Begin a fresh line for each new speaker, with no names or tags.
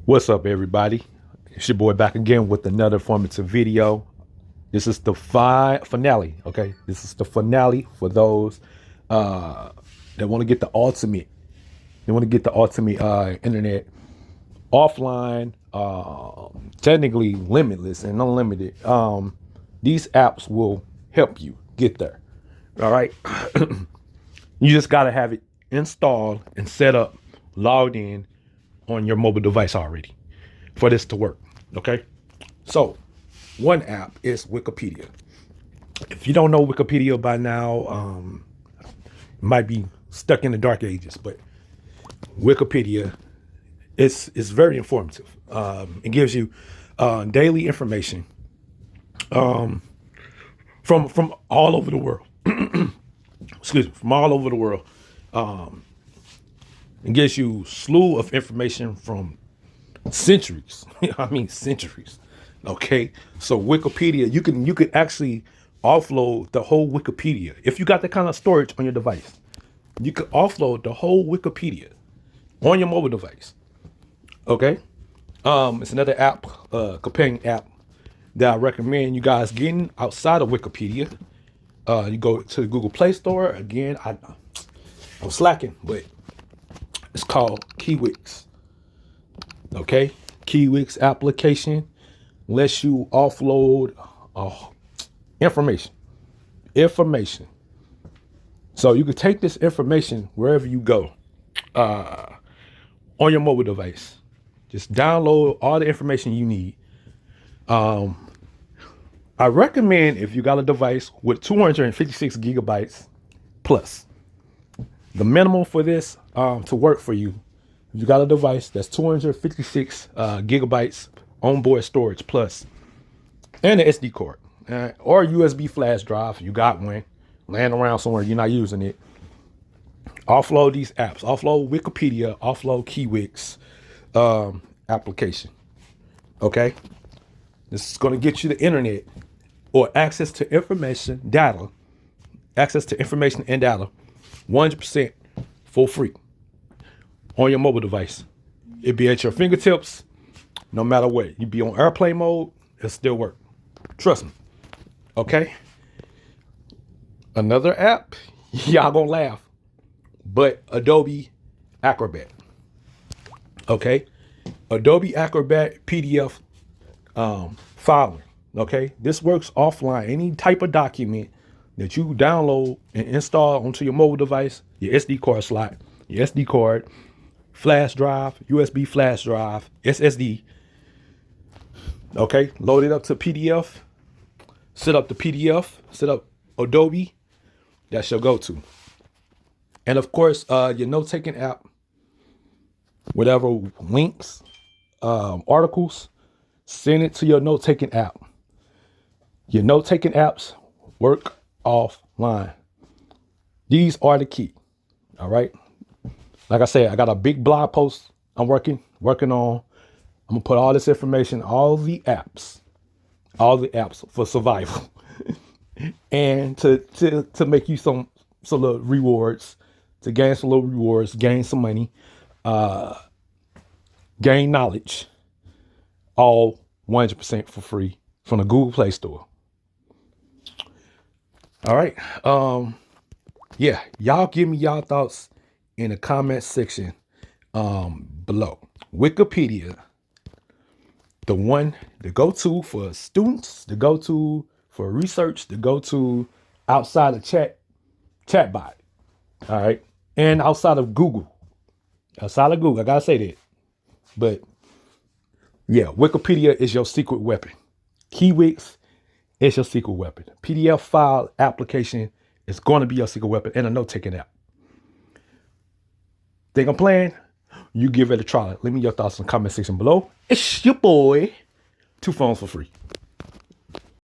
What's up, everybody? It's your boy back again with another informative video. This is the finale, okay? This is the finale for those that want to get the ultimate. They want to get the ultimate internet offline, technically limitless and unlimited. These apps will help you get there. All right. You just got to have it installed and set up, logged in on your mobile device already for this to work. Okay. So one app is Wikipedia. If you don't know Wikipedia by now, you might be stuck in the dark ages, but Wikipedia is very informative. It gives you daily information from all over the world. Excuse me, from all over the world. It gives you slew of information from centuries. I mean centuries. Okay, so Wikipedia, you can actually offload the whole Wikipedia if you got that kind of storage on your device. You could offload the whole Wikipedia on your mobile device. Okay, it's another app, companion app that I recommend you guys getting outside of Wikipedia. You go to the Google Play Store. Again, I'm slacking, but it's called Keywix. Okay, Keywix application lets you offload information. So you can take this information wherever you go on your mobile device. Just download all the information you need. I recommend if you got a device with 256 gigabytes plus. The minimum for this to work for you, if you got a device that's 256 gigabytes onboard storage plus, and an SD card or a USB flash drive, you got one laying around somewhere you're not using it. Offload these apps. Offload Wikipedia. Offload Keywix application. Okay, this is going to get you the internet or access to information, data, access to information and data, 100% for free on your mobile device. It'd be at your fingertips, no matter what. You'd be on airplane mode, it'll still work. Trust me. Okay. Another app, y'all gonna laugh, but Adobe Acrobat. Okay. Adobe Acrobat PDF filing. Okay. This works offline. Any type of document that you download and install onto your mobile device, your SD card slot, your SD card, flash drive, USB flash drive, SSD. Okay, load it up to PDF, set up the PDF, set up Adobe, that's your go-to. And of course, your note-taking app, whatever links, articles, send it to your note-taking app. Your note-taking apps work offline. These are the key. All right. Like I said, I got a big blog post I'm working on. I'm gonna put all this information, all the apps for survival, and to make you some little rewards, to gain some little rewards, gain some money, gain knowledge, all 100% for free from the Google Play Store. All right. Yeah, y'all give me y'all thoughts in the comment section below. Wikipedia, the one, the go-to for students, the go-to for research, the go-to outside of chatbot. All right. And outside of Google. I gotta say that. But yeah, Wikipedia is your secret weapon. Keywix is your secret weapon. PDF file application is going to be your secret weapon, and a note-taking app. Think I'm playing? You give it a try. Leave me your thoughts in the comment section below. It's your boy. 2 phones for free.